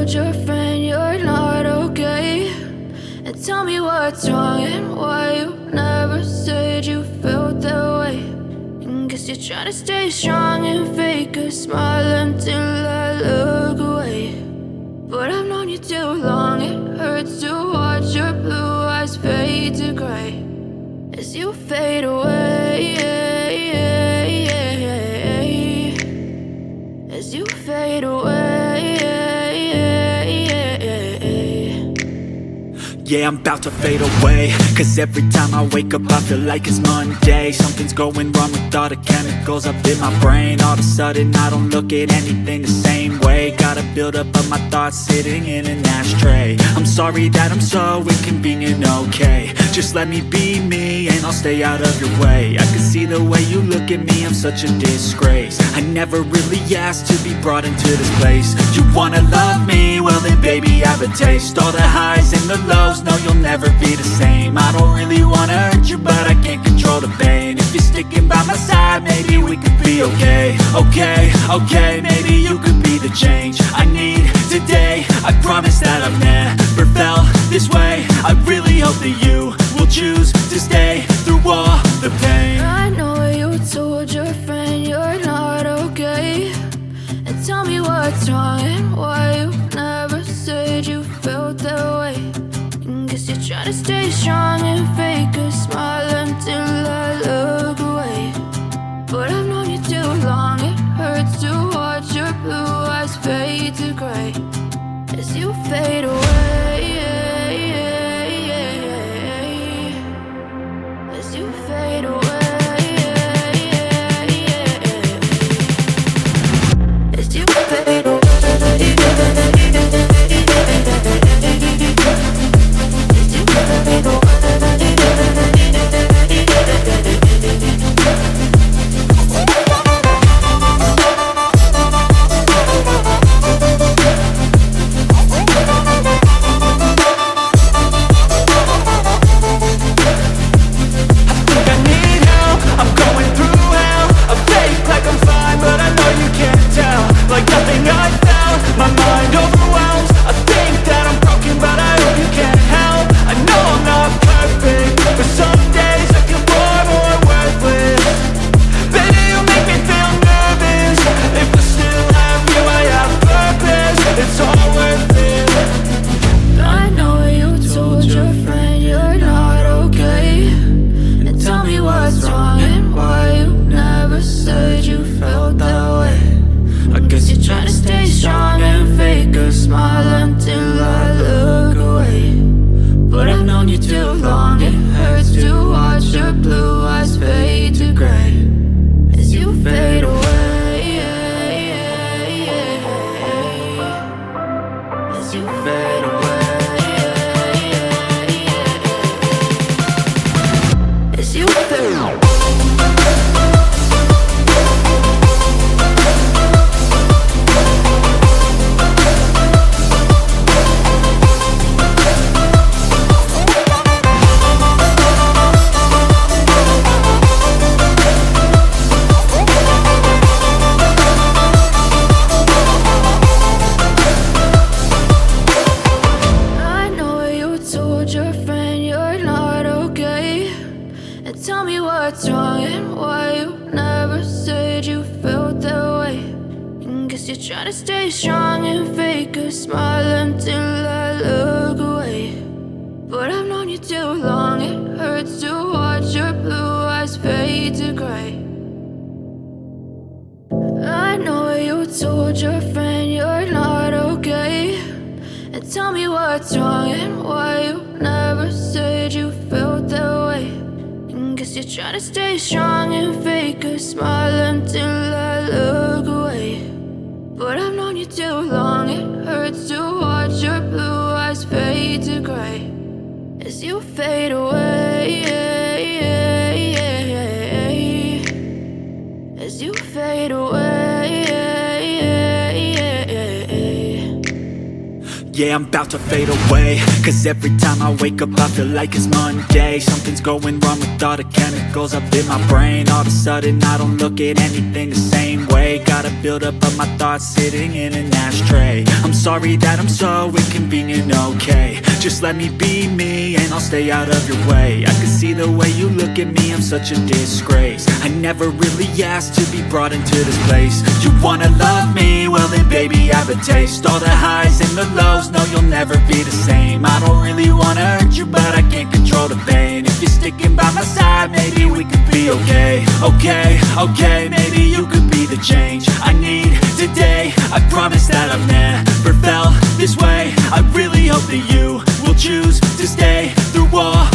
told your friend you're not okay, and tell me what's wrong and why you never said you felt that way. And guess you're trying to stay strong and fake a smile until I look away. But I've known you too long, it hurts to watch your blue eyes fade to gray as you fade away, as you fade away. Yeah, I'm about to fade away, cause every time I wake up I feel like it's Monday. Something's going wrong with all the chemicals up in my brain. All of a sudden I don't look at anything the same way. Got a build up of my thoughts sitting in an ashtray. I'm sorry that I'm so inconvenient, okay. Just let me be me and I'll stay out of your way. I can see the way you look at me, I'm such a disgrace. I never really asked to be brought into this place. You wanna love me? Well then baby, have a taste. All the highs and the lows, no, you'll never be the same. I don't really wanna hurt you, but I can't control the pain. If you're sticking by my side, maybe we could be okay. Okay, maybe you could be the change I need today. I promise that I've never felt this way. I really hope that you will choose to stay through all the pain. I know you told your friend you're not okay, and tell me what's wrong and why you never said you felt that way. Guess you're trying to stay strong and fake a smile until I look away. But I've known you too long, it hurts to watch your blue eyes fade to gray as you fade away, as you fade away, as you fade away. Yeah, I'm about to fade away, cause every time I wake up I feel like it's Monday. Something's going wrong with all the chemicals up in my brain. All of a sudden I don't look at anything the same way. Gotta build up of my thoughts sitting in an ashtray. I'm sorry that I'm so inconvenient, okay. Just let me be me and I'll stay out of your way. I can see the way you look at me, I'm such a disgrace. I never really asked to be brought into this place. You wanna love me? Well then baby I have a taste. All the highs and the lows, no you'll never be the same. I don't really wanna hurt you but I can't control the pain. If you're sticking by my side maybe we could be okay. Okay, maybe you could be the change I need today. I promise that I've never felt this way. I really hope that you will choose to stay through all